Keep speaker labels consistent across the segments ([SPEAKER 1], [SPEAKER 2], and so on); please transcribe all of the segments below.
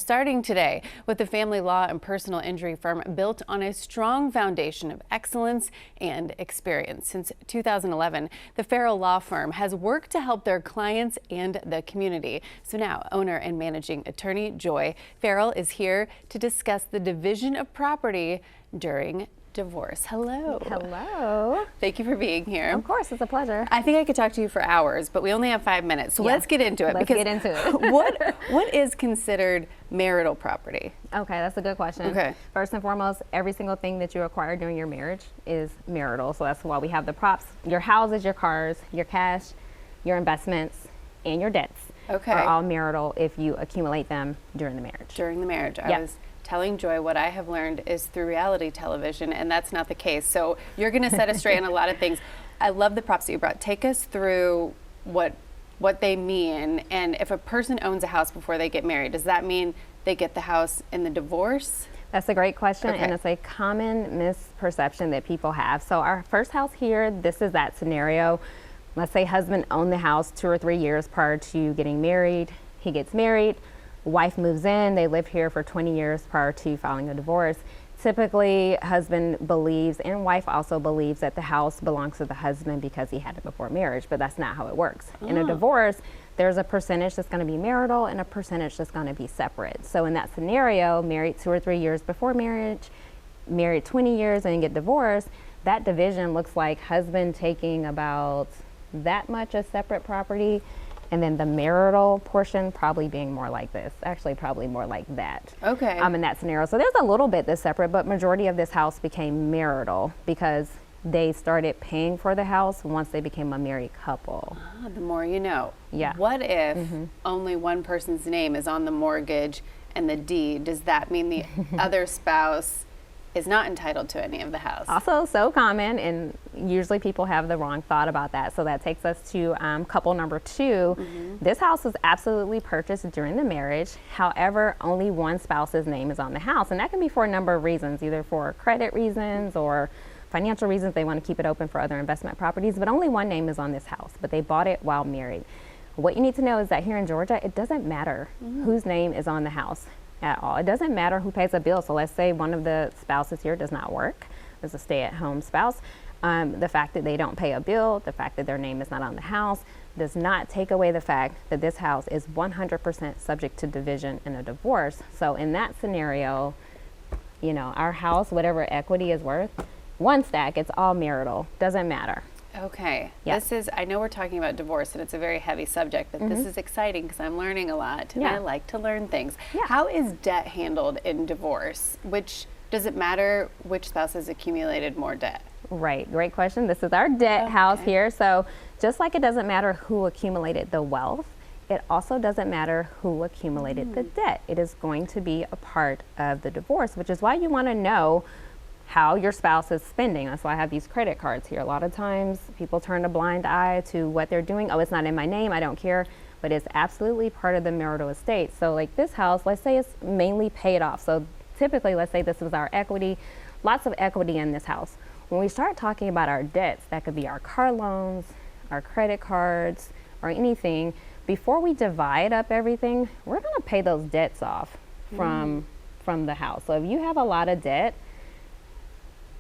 [SPEAKER 1] starting today with the family law and personal injury firm built on a strong foundation of excellence and experience. Since 2011, the Fairell Law Firm has worked to help their clients and the community. So now, owner and managing attorney Joy Fairell is here to discuss the division of property during divorce. Hello.
[SPEAKER 2] Hello.
[SPEAKER 1] Thank you for being here.
[SPEAKER 2] Of course, it's a pleasure.
[SPEAKER 1] I think I could talk to you for hours, but we only have 5 minutes. So let's get into it.
[SPEAKER 2] Let's get into it.
[SPEAKER 1] What is considered marital property?
[SPEAKER 2] Okay, that's a good question.
[SPEAKER 1] Okay.
[SPEAKER 2] First and foremost, every single thing that you acquire during your marriage is marital. So that's why we have the props. Your houses, your cars, your cash, your investments, and your debts are all marital if you accumulate them during the marriage.
[SPEAKER 1] During the marriage. I was telling Joy what I have learned is through reality television, and that's not the case. So you're going to set us straight on a lot of things. I love the props that you brought. Take us through what they mean, and if a person owns a house before they get married, does that mean they get the house in the divorce?
[SPEAKER 2] That's a great question, and it's a common misperception that people have. So our first house here, this is that scenario. Let's say husband owned the house 2 or 3 years prior to getting married. He gets married. Wife moves in, they live here for 20 years prior to filing a divorce. Typically, husband believes, and wife also believes, that the house belongs to the husband because he had it before marriage, but that's not how it works. In a divorce, there's a percentage that's going to be marital and a percentage that's going to be separate. So in that scenario, married 2 or 3 years before marriage, married 20 years and get divorced, that division looks like husband taking about that much as separate property, and then the marital portion probably being more like this, actually probably more like that.
[SPEAKER 1] Okay.
[SPEAKER 2] In that scenario. So there's a little bit that's separate, but majority of this house became marital because they started paying for the house once they became a married couple.
[SPEAKER 1] The more you know.
[SPEAKER 2] Yeah.
[SPEAKER 1] What if only one person's name is on the mortgage and the deed? Does that mean the other spouse is not entitled to any of the house?
[SPEAKER 2] Also so common, and usually people have the wrong thought about that. So that takes us to couple number 2. This house was absolutely purchased during the marriage. However, only one spouse's name is on the house, and that can be for a number of reasons, either for credit reasons or financial reasons. They want to keep it open for other investment properties, but only one name is on this house, but they bought it while married. What you need to know is that here in Georgia, it doesn't matter whose name is on the house at all. It doesn't matter who pays a bill. So let's say one of the spouses here does not work, is a stay-at-home spouse. The fact that they don't pay a bill, the fact that their name is not on the house, does not take away the fact that this house is 100% subject to division in a divorce. So in that scenario, you know, our house, whatever equity is worth, one stack, it's all marital, doesn't matter.
[SPEAKER 1] Okay.
[SPEAKER 2] Yeah.
[SPEAKER 1] This is, I know we're talking about divorce and it's a very heavy subject, but this is exciting because I'm learning a lot and I like to learn things. How is debt handled in divorce? Does it matter which spouse has accumulated more debt?
[SPEAKER 2] Right, great question. This is our debt house here. So just like it doesn't matter who accumulated the wealth, it also doesn't matter who accumulated the debt. It is going to be a part of the divorce, which is why you want to know how your spouse is spending. That's why I have these credit cards here. A lot of times people turn a blind eye to what they're doing. Oh, it's not in my name, I don't care, but it's absolutely part of the marital estate. So like this house, let's say it's mainly paid off. So typically, let's say this was our equity, lots of equity in this house. When we start talking about our debts, that could be our car loans, our credit cards, or anything, before we divide up everything, we're gonna pay those debts off from the house. So if you have a lot of debt,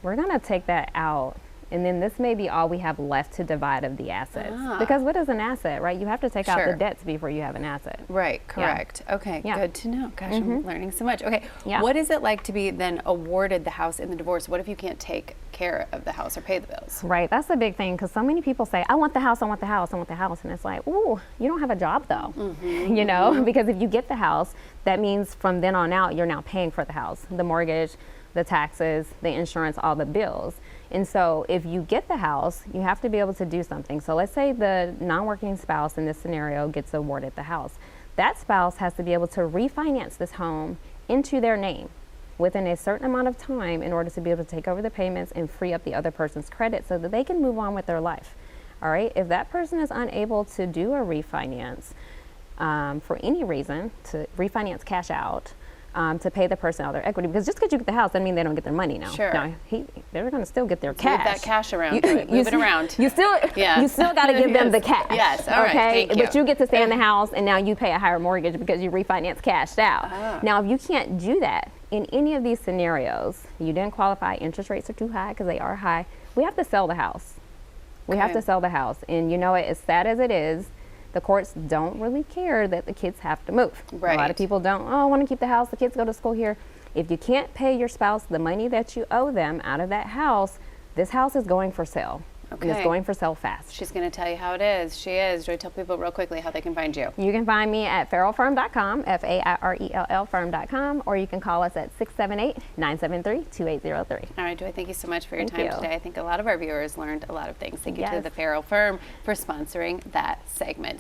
[SPEAKER 2] we're gonna take that out, and then this may be all we have left to divide of the assets. Because what is an asset, right? You have to take out the debts before you have an asset.
[SPEAKER 1] Right, correct. Okay, good to know. Gosh, I'm learning so much. Okay, what is it like to be then awarded the house in the divorce? What if you can't take care of the house or pay the bills?
[SPEAKER 2] Right, that's a big thing, because so many people say, I want the house, I want the house, I want the house, and it's like, ooh, you don't have a job though, you know, because if you get the house, that means from then on out, you're now paying for the house, the mortgage, the taxes, the insurance, all the bills. And so if you get the house, you have to be able to do something. So let's say the non-working spouse in this scenario gets awarded the house. That spouse has to be able to refinance this home into their name within a certain amount of time in order to be able to take over the payments and free up the other person's credit so that they can move on with their life. All right, if that person is unable to do a refinance for any reason, to refinance cash out, to pay the person all their equity, because just because you get the house doesn't mean they don't get their money now.
[SPEAKER 1] Sure.
[SPEAKER 2] No, they're going to still get their
[SPEAKER 1] Move
[SPEAKER 2] cash.
[SPEAKER 1] that cash around. Move it around.
[SPEAKER 2] You still got to give them the cash.
[SPEAKER 1] Yes. All right.
[SPEAKER 2] Okay.
[SPEAKER 1] Thank you.
[SPEAKER 2] But you get to stay in the house, and now you pay a higher mortgage because you refinance cashed out. Now, if you can't do that in any of these scenarios, you didn't qualify. Interest rates are too high because they are high. We have to sell the house. We have to sell the house, and you know what? As sad as it is, the courts don't really care that the kids have to move.
[SPEAKER 1] Right.
[SPEAKER 2] A lot of people don't, I want to keep the house, the kids go to school here. If you can't pay your spouse the money that you owe them out of that house, this house is going for sale.
[SPEAKER 1] Okay.
[SPEAKER 2] And it's going for sale fast.
[SPEAKER 1] She's going to tell you how it is. She is. Joy, tell people real quickly how they can find you.
[SPEAKER 2] You can find me at fairellfirm.com, Fairell Firm.com, or you can call us at 678-973-2803.
[SPEAKER 1] All right, Joy, thank you so much for your
[SPEAKER 2] Thank
[SPEAKER 1] time
[SPEAKER 2] you.
[SPEAKER 1] today. I think a lot of our viewers learned a lot of things. Thank you to
[SPEAKER 2] Yes.
[SPEAKER 1] the Fairell Firm for sponsoring that segment.